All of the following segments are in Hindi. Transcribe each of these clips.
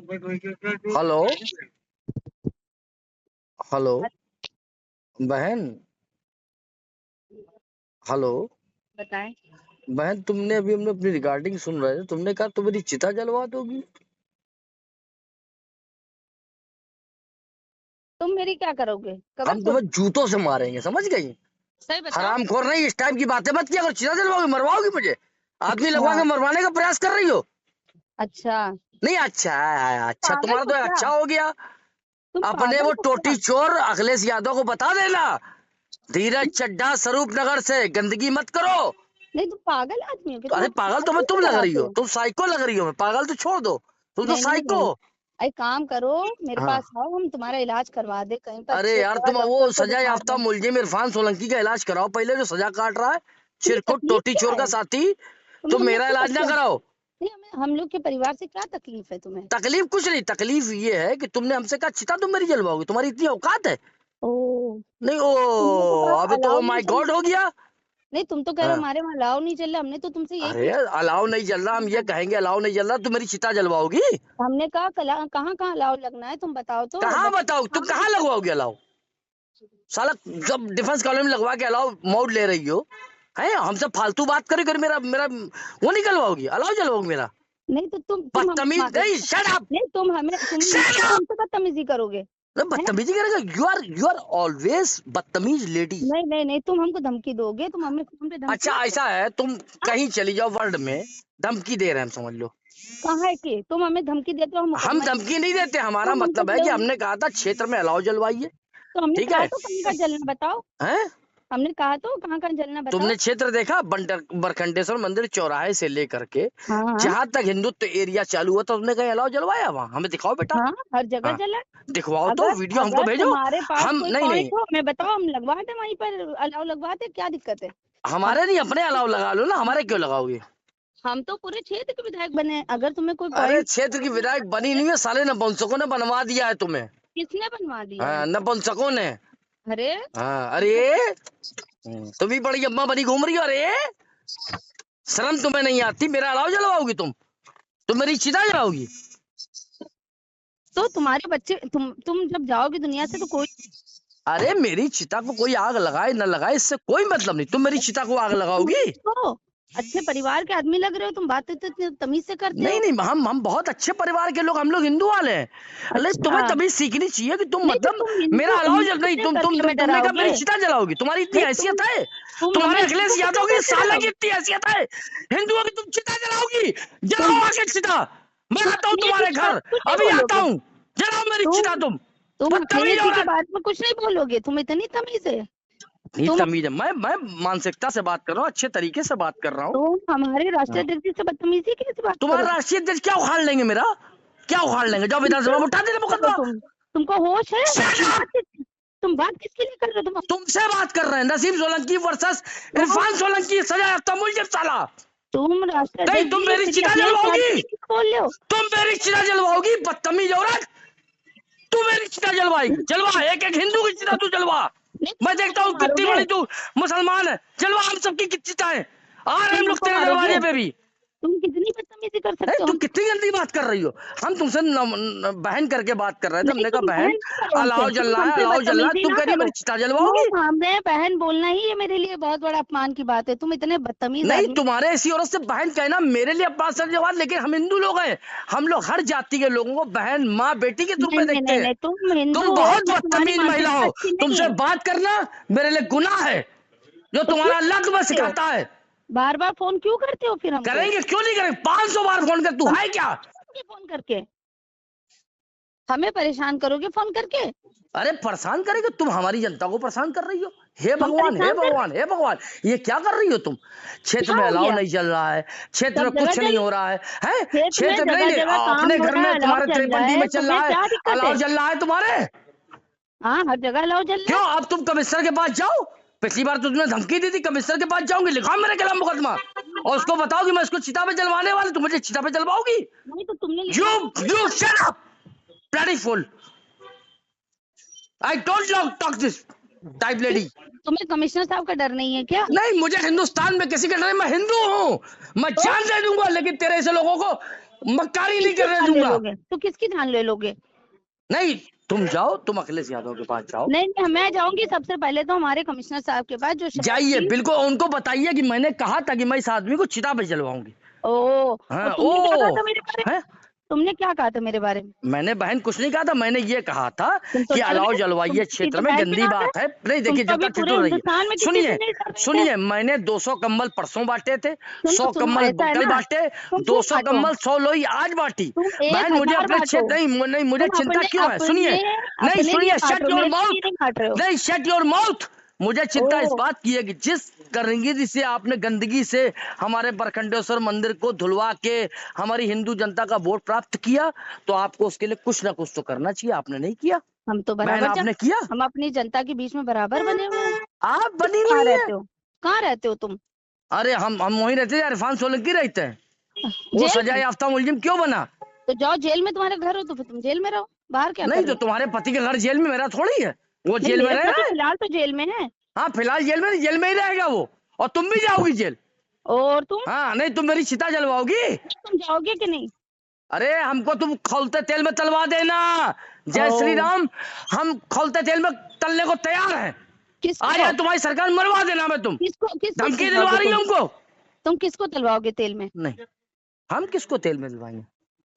हेलो हेलो बहन, हेलो बताएं। बहन, तुमने अभी हमने अपनी रिकॉर्डिंग सुन रहे थे, तुमने कहा तुम मेरी चिता जलवा दोगी। तुम मेरी क्या करोगे? कबर हम खोद। तुम्हें जूतों से मारेंगे, समझ गई? सही बताओ। हरामखोर नहीं, इस टाइप की बातें मत किया करो। चिता जलवाओगी, मरवाओगी मुझे। आदमी लगवा अच्छा के मरवाने का प्रयास कर रही हो। अच्छा। नहीं, अच्छा है, अच्छा पागल तुम्हारा हो तो क्या? अच्छा हो गया। तुम अपने पागल वो हो टोटी क्या? चोर अखिलेश यादव को बता देना, धीरज चड्ढा स्वरूप नगर से गंदगी मत करो। नहीं, तुम पागल आदमी हो कि तुम अरे अपने पागल तो मैं पागल तुम को लग रही डराते हो, हो? तुम साइको लग रही हो। मैं पागल तो छोड़ दो, तुम तो नहीं नहीं साइको। नहीं। एक काम करो, मेरे हाँ, पास आओ, हम तुम्हारा इलाज करवा दे कहीं पर अरे अच्छे यार, जगह तुम वो डॉक्टर को सजा दिखा याफ्ता दे। मुलजिम इरफान सोलंकी का इलाज कराओ पहले, जो सजा काट रहा है। तुम्हें चिरकुट तकलीफ टोटी क्या चोर का है? साथी। तुम्हें तुम हम लोग मेरा से इलाज ना क्या? कराओ। नहीं, हमें हम लोग के परिवार से क्या तकलीफ है तुम्हें? तकलीफ कुछ नहीं, तकलीफ ये है कि तुमने हमसे कहा चिता तुम मेरी जलवाओगी, तुम्हारी इतनी औकात है? ओ, नहीं, तुमने तो ओ कहा अभी तो अलाउ ओ नहीं माय चल गॉड रहा। हो गया। नहीं, तुम तो कह रहे हो हाँ, हमारे वहाँ अलाउ नहीं चल रहा। हमने तो तुमसे यही अरे पूछा। अलाउ नहीं जल रहा, हम ये कहेंगे अलाउ नहीं जल रहा, तुम मेरी चिता जलवाओगी। हमने कहा कहाँ कहाँ अलाउ लगना है, तुम बताओ तो कहाँ बच्चे बताओ, तुम कहाँ कहाँ दिक्कत है? लगवाओगे अलाउ? साला, जब डिफेंस कॉलोनी में लगवा के अलाउ मोड ले रही हो, है हमसे फालतू बात करे कर, मेरा मेरा वो निकलवाओगी, अलाउ जलवाओगी मेरा? नहीं तो तुम हम बदतमीज नहीं, शट अप, नहीं, तुम शट तुम अप। हमसे बदतमीजी करोगे? हैं? बदतमीजी करेगा? यू आर ऑलवेज बदतमीज लेडी। नहीं नहीं नहीं, तुम हमको धमकी दोगे? तुम हमें फोन पे धमकी अच्छा दोगे? ऐसा है, तुम हाँ? कहीं चली जाओ वर्ल्ड में, धमकी दे रहे हैं हम, समझ लो। कहाँ है कि तुम हमें धमकी देते हो, हम हम मुकदमा धमकी नहीं देते, हमारा तुम हमको मतलब है कि हमने कहा था क्षेत्र में अलाउ जलवाइए। तो हमने ठीक कहा है, तो कहाँ का जलना बताओ। हैं? हमने कहा तो कहाँ कहाँ जलना बताओ। तुमने क्षेत्र देखा? बरखंडेश्वर मंदिर चौराहे से लेकर के हाँ हाँ जहां तक हिंदुत्व एरिया चालू हुआ था, तुमने कहीं अलाउ जलवाया? वहां हमें दिखाओ बेटा। हाँ, हर जगह हाँ, जला। दिखवाओ तो, अगर वीडियो हमको अगर भेजो। तुम्हारे पास हम कोई नहीं नहीं, पॉइंट हो हमें बताओ, हम लगवा दे वहीं पर अलाउ लगवा दे, क्या दिक्कत है? हम हमारे नहीं, अपने अलाउ लगा लो ना, हमारे क्यों लगाओगे? हम तो पूरे क्षेत्र के विधायक बने हैं। अगर तुम्हें कोई अरे पॉइंट क्षेत्र की विधायक बनी नहीं है, साले नपुंसकों ने बनवा दिया है तुम्हें। किसने बनवा दिया है? हाँ, नपुंसकों ने। अरे हाँ, अरे तुम भी बड़ी अम्मा बनी घूम रही हो। अरे शर्म तुम्हें नहीं आती? मेरा अलाव जलवाओगी तुम मेरी चिता जलाओगी? तो तुम्हारे बच्चे तुम जब जाओगी दुनिया से तो कोई अरे मेरी चिता को कोई आग लगाए न लगाए, इससे कोई मतलब नहीं। तुम मेरी चिता को आग लगाओगी? हो। अच्छे परिवार के आदमी लग रहे हो, तुम बातें तो इतनी तमीज से करते नहीं हो। नहीं, हम बहुत अच्छे परिवार के लोग, हम लोग हिंदू वाले हैं। अरे अच्छा। तुम्हें तभी सीखनी चाहिए कि तुम नहीं तो मतलब तुम मेरा हिंदू अलाव जल हिंदू नहीं, से करके हमें तुमने कहा डराओगे? मेरी चिता जलाओगी? तुम्हारी इतनी नहीं, हैसियत है? तुम तुम्हारे हमें हिंदू अखिलेश को क्यों यादव की कहते साला की डराओगे? इतनी हैसियत है, हिंदुओं की तुम चिता जलाओगी? तुम जलाओ आके चिता, मैं तुम आता हूँ अखिलेश जी तुम्हारे की बात घर, कुछ नहीं अभी आता बोलोगे? हूँ। जलाओ मेरी चिता तुम तुम। तुम बदतमीज अखिलेश जी की औरत। बात में कुछ नहीं बोलोगे? तुम इतनी तमीज है? नहीं तुम तमीज है, मैं मानसिकता से बात कर रहा हूँ, अच्छे तरीके से बात कर रहा हूँ। तुम हमारे राष्ट्रीय हाँ। अध्यक्ष जी से बदतमीजी कैसे बात तुम्हारा करोगे? राष्ट्रीय अध्यक्ष क्या उखाड़ लेंगे मेरा? क्या उखाड़ लेंगे? जाओ विधानसभा में उठा देना करो मुकदमा। तुमको होश है? Shut up! तुम बात किसके लिए कर रहे हो? तुमसे बात कर रहे हैं, नसीम सोलंकी वर्सेस तुम इरफान सोलंकी, सजा याफ्ता मुलजिम साला। तुम राष्ट्रीय नहीं, अध्यक्ष तुम जी मेरी मेरी चिता अखिलेश यादव जलवाओगी, जी की बोल रहे हो? तुम मेरी चिता जलवाओगी, बदतमीज औरत। तू मेरी चिता जलवाएगी, जलवा, एक एक हिंदू की चिता तू जलवा। नहीं, मैं तुम देखता हमको हूँ कितनी मारोगे? बड़ी तू मुसलमान है, जलवा हम सबकी चिताएं। आ रहे हैं तुम हम लोग हमको तेरे मारोगे? दरवाजे पे भी। तुम कितनी बदतमीजी कर है, सकते हो? तुम हम कितनी गंदी बात कर रही हो। हम तुमसे बहन करके बात कर रहे थे, नहीं, हमने कहा तुम बहन बहन ना करो हमसे, अलाव जल तुम रहा है, हमसे अलाव जल रहा है, बदतमीजी तुम ना कह रही हो करो। मेरी चिता जलवाओगी। तुम हमें बहन बोलना ही ये मेरे लिए बहुत बड़ा अपमान की बात है। तुम इतने बदतमीज नहीं, आदमी। तुम्हारे ऐसी औरत से बहन कहना मेरे लिए अपमान सर जवाब, लेकिन हम हिंदू लोग हैं, हम लोग हर जाति के लोगों को बहन माँ बेटी के रूप नहीं में नहीं देखते नहीं हैं। नहीं, तुम हिंदू तुम हो, बहुत मैं तुम्हारी बदतमीज महिला मानसिकता हो, अच्छी नहीं तुमसे है। बात करना मेरे लिए गुनाह है, जो तो क्यों तुम्हारा लग में करते हो? सिखाता है। बार बार फोन क्यों करते हो फिर हमको? करेंगे क्यों नहीं करेंगे, 500 बार फोन कर, तू हम है क्या? फोन करके हमें परेशान करोगे फोन करके? अरे परेशान करेंगे, तुम हमारी जनता को परेशान कर रही हो। हे हम भगवान, हे परेशान कर रहे भगवान, हे भगवान, ये क्या कर रही हो तुम? हैं? क्षेत्र क्या में हो अलाव गया? नहीं चल रहा है, क्षेत्र सब में जगह कुछ चल नहीं हो रहा है, हैं? खेत में क्षेत्र नहीं जगह नहीं, जगह काम अपने हो घर रहा में है, अलाव तुम्हारे चल रहा 53D में है, चल तुम्हें रहा है, क्या दिक्कत अलाव है? चल रहा है तुम्हारे। हाँ, हर जगह अलाव चल रहा क्यों? है। अब तुम कमिश्नर के पास जाओ, पिछली बार तो तुमने धमकी दी थी, कमिश्नर के पास जाऊंगी, लिखाओ मेरे खिलाफ मुकदमा, और उसको बताओ कि मैं इसको चिता पे जलवाने वाली, तुम मुझे चिता पे जलवाओगी? नहीं तो तुमने यू लिखा तो नहीं यू था। Shut up, bloody fool, I don't talk this type क्यों? लेडी। तुम्हें कमिश्नर साहब का डर नहीं है क्या? नहीं, मुझे हिंदुस्तान में किसी का डर नहीं, मैं हिंदू हूँ, मैं तो जान दे दूंगा, लेकिन तेरे ऐसे लोगों को मक्कारी नहीं किसकी करने जान ले दूंगा। लोगे? तो किसकी जान ले लोगे? नहीं तुम जाओ, तुम अखिलेश यादव के पास जाओ, नहीं नहीं, मैं जाऊंगी सबसे पहले तो हमारे कमिश्नर साहब के पास, जो शहर जाइए, की। बिल्कुल उनको बताइए कि मैंने कहा था कि मैं इस आदमी को चिता पे जलवाऊंगी। ओ, हाँ और तुमने क्या कहा ओ था मेरे बारे में? है, तुमने क्या कहा था मेरे बारे में? मैंने बहन कुछ नहीं कहा था, मैंने ये कहा था तुम तो कि डर अलाव गए, जलवाइए तुम्हारी क्षेत्र तो में, बहन की गंदी बात है। बात है। नहीं तुम देखिए, तो जब अभी तक पूरे चुप रहिए, हिंदुस्तान में किसी से सुनिए नहीं डर रहे थे। सुनिए, मैंने 200 कंबल परसों बांटे थे, सुनो 100 सुनो, कम्बल ऐसा है कल ना, बांटे, तुम खूब 200 बांटो, कम्बल 100 लोई आज बांटी। तुम बहन मुझे 1000 अपने बांटो। क्षेत्र नहीं मुझे तुम चिंता अपने क्यों है, अपने सुनिए, नहीं अपने लिए सुनिए, बांट शट रहे हो, योर मेरे लिए माउथ, नहीं बांट रहे हो। नहीं शट योर माउथ। मुझे चिंता इस ओ, बात की है कि जिस गंदगी से आपने गंदगी से हमारे बरखंडेश्वर मंदिर को धुलवा के हमारी हिंदू जनता का वोट प्राप्त किया, तो आपको उसके लिए कुछ ना कुछ तो करना चाहिए, आपने नहीं किया। हम तो बहन बराबर आपने किया, हम अपनी जनता के बीच में बराबर बने हुए हैं। आप तुम बनी कहाँ नहीं है। रहते हो? कहाँ रहते हो तुम? अरे हम वहीं रहते हैं, इरफान सोलंकी रहते हैं, वो जेल सजा में? याफ्ता मुलजिम क्यों बना? तो जाओ, जेल में तुम्हारे घर हो तो फिर तुम जेल में रहो, बाहर क्या कर नहीं रहे तो हो? तुम्हारे पति के घर जेल में, मेरा थोड़ी है, वो नहीं, जेल में मेरा रह पति रहा है। फिलहाल तो जेल में है। हाँ फिलहाल जेल में, जेल में ही रहेगा वो, और तुम भी जाओगी जेल। और तुम हाँ नहीं, तुम मेरी चिता जलवाओगी। तुम जाओगे कि नहीं? अरे हमको तुम खौलते तेल में तलवा देना, जय श्री ओ, राम, हम खौलते तेल में तलने को तैयार हैं। आ किसको जाए तुम्हारी सरकार, मरवा देना मैं, तुम किसको किसको धमकी तलवाओगे दिलवा रही हो हमको। तुम किसको तलवाओगे तेल में? नहीं, हम किसको तेल में दिलवाएंगे?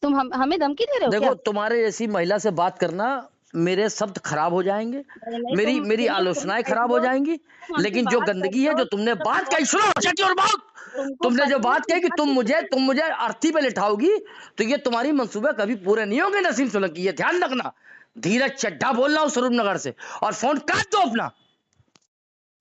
तुम हमें धमकी दे रहे हो देखो क्या? तुम्हारे जैसी महिला से बात करना, मेरे शब्द खराब हो जाएंगे, नहीं नहीं, मेरी तुम मेरी सुनो, तुम आलोचनाएं खराब हो बैठो, जाएंगी। तुम हमसे लेकिन जो बात कर गंदगी रहे है, हो, जो तुमने तुमको बात कही, पता सुनो है, शट योर माउथ, तुमको तुमने जो पता है बात कि कही कि बात किससे तुम मुझे अर्थी पे लिटाओगी, तो ये तुम्हारी मंसूबे कभी पूरे नहीं होंगे नसीम सोलंकी, ये ध्यान रखना। धीरज चड्ढा बोल रहा हूँ स्वरूप नगर से, और फोन काट दो अपना।